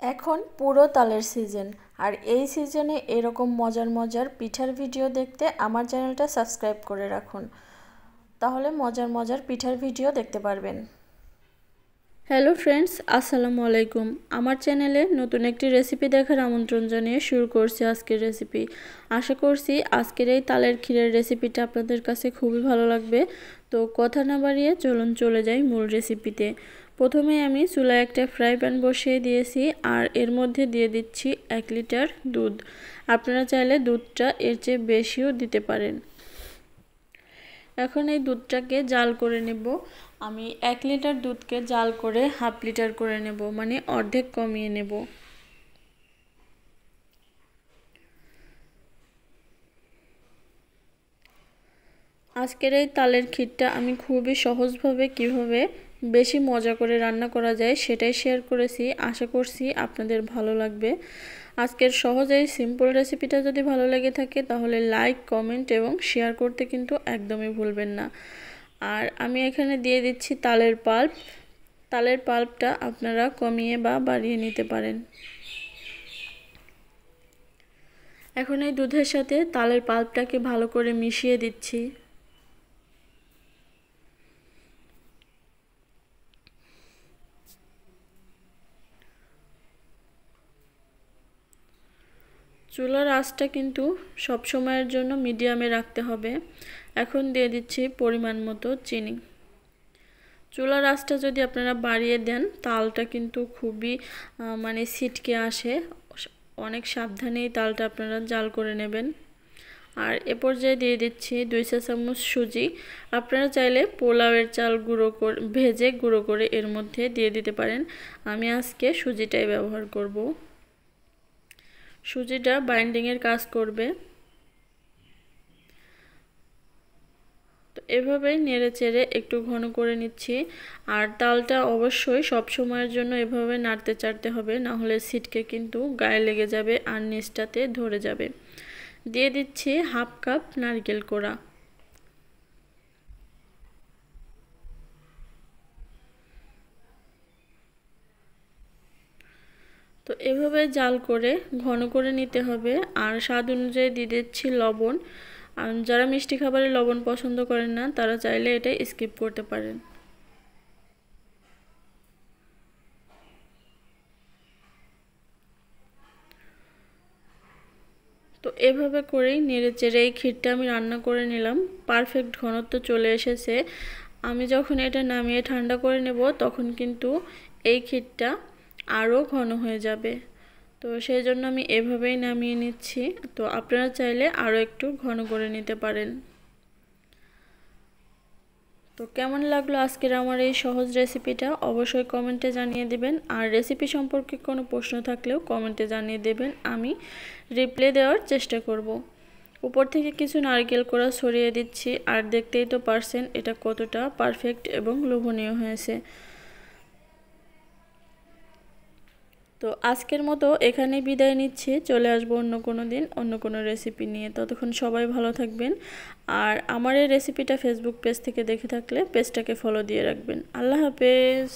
এখন পুরো তালের সিজন, আর এই সিজনে এরকম মজার মজার পিঠার ভিডিও দেখতে আমার চ্যানেলটা সাবস্ক্রাইব করে রাখুন, তাহলে মজার মজার পিঠার ভিডিও দেখতে পারবেন। হ্যালো ফ্রেন্ডস, আসসালামু আলাইকুম। আমার চ্যানেলে নতুন একটি রেসিপি দেখার আমন্ত্রণ জানিয়ে শুরু করছি আজকের রেসিপি। আশা করছি আজকের এই তালের ক্ষীরের রেসিপিটা আপনাদের কাছে খুবই ভালো লাগবে। তো কথা না বাড়িয়ে চলুন চলে যাই মূল রেসিপিতে। প্রথমে আমি চুলায় একটা ফ্রাই প্যান বসিয়ে দিয়েছি, আর এর মধ্যে দিয়ে দিচ্ছি 1 লিটার দুধ। আপনারা চাইলে দুধটা এর চেয়ে বেশিও দিতে পারেন। এখন এই দুধটাকে জাল করে নেব। আমি 1 লিটার দুধকে জাল করে হাফ লিটার করে নেব, মানে অর্ধেক কমিয়ে নেব। আজকের এই তালের ক্ষীরটা আমি খুবই সহজভাবে কিভাবে বেশি মজা করে রান্না করা যায় সেটাই শেয়ার করেছি। আশা করছি আপনাদের ভালো লাগবে। আজকের সহজ এই সিম্পল রেসিপিটা যদি ভালো লেগে থাকে তাহলে লাইক, কমেন্ট এবং শেয়ার করতে কিন্তু একদমই ভুলবেন না। আর আমি এখানে দিয়ে দিচ্ছি তালের পাল্প। তালের পাল্পটা আপনারা কমিয়ে বা বাড়িয়ে নিতে পারেন। এখন এই দুধের সাথে তালের পাল্পটাকে ভালো করে মিশিয়ে দিচ্ছি। চুলার আঁচটা কিন্তু সব সময়ের জন্য মিডিয়ামে রাখতে হবে। এখন দিয়ে দিচ্ছি পরিমাণ মতো চিনি। চুলার আঁচটা যদি আপনারা বাড়িয়ে দেন তালটা কিন্তু খুবই ছিটকে আসে। অনেক সাবধানেই তালটা আপনারা জাল করে নেবেন। আর এ পর্যায়ে দিয়ে দিচ্ছি 2 চা চামচ সুজি। আপনারা চাইলে পোলাওয়ের চাল ভেজে গুঁড়ো করে এর মধ্যে দিয়ে দিতে পারেন। আমি আজকে সুজিটাই ব্যবহার করব। সুজিটা বাইন্ডিংয়ের কাজ করবে। তো এভাবেই নেড়ে চেড়ে একটু ঘন করে নিচ্ছি। আর তালটা অবশ্যই সব সময়ের জন্য এভাবে নাড়তে চাড়তে হবে, না হলে ছিটকে কিন্তু গায়ে লেগে যাবে আর নিচটাতে ধরে যাবে। দিয়ে দিচ্ছি হাফ কাপ নারকেল কোড়া। তো এভাবে জাল করে ঘন করে নিতে হবে। আর স্বাদ অনুযায়ী দিয়ে দিচ্ছি লবণ। আর যারা মিষ্টি খাবারে লবণ পছন্দ করেন না তারা চাইলে এটা স্কিপ করতে পারেন। তো এভাবে করেই নেড়ে চেড়ে এই ক্ষীরটা আমি রান্না করে নিলাম। পারফেক্ট ঘনত্ব চলে এসেছে। আমি যখন এটা নামিয়ে ঠান্ডা করে নেব তখন কিন্তু এই ক্ষীরটা আরও ঘন হয়ে যাবে। তো সেই জন্য আমি এভাবেই নামিয়ে নিচ্ছি। তো আপনারা চাইলে আরও একটু ঘন করে নিতে পারেন। তো কেমন লাগলো আজকের আমার এই সহজ রেসিপিটা অবশ্যই কমেন্টে জানিয়ে দেবেন। আর রেসিপি সম্পর্কে কোনো প্রশ্ন থাকলেও কমেন্টে জানিয়ে দেবেন, আমি রিপ্লাই দেওয়ার চেষ্টা করব। উপর থেকে কিছু নারকেল কোড়া ছড়িয়ে দিচ্ছি। আর দেখতেই তো পারছেন এটা কতটা পারফেক্ট এবং লোভনীয় হয়েছে। তো আজকের মতো এখানেই বিদায় নিচ্ছি। চলে আসবো অন্য কোনো দিন অন্য কোনো রেসিপি নিয়ে। ততক্ষণ সবাই ভালো থাকবেন। আর আমার এই রেসিপিটা ফেসবুক পেজ থেকে দেখে থাকলে পেজটাকে ফলো দিয়ে রাখবেন। আল্লাহ হাফেজ।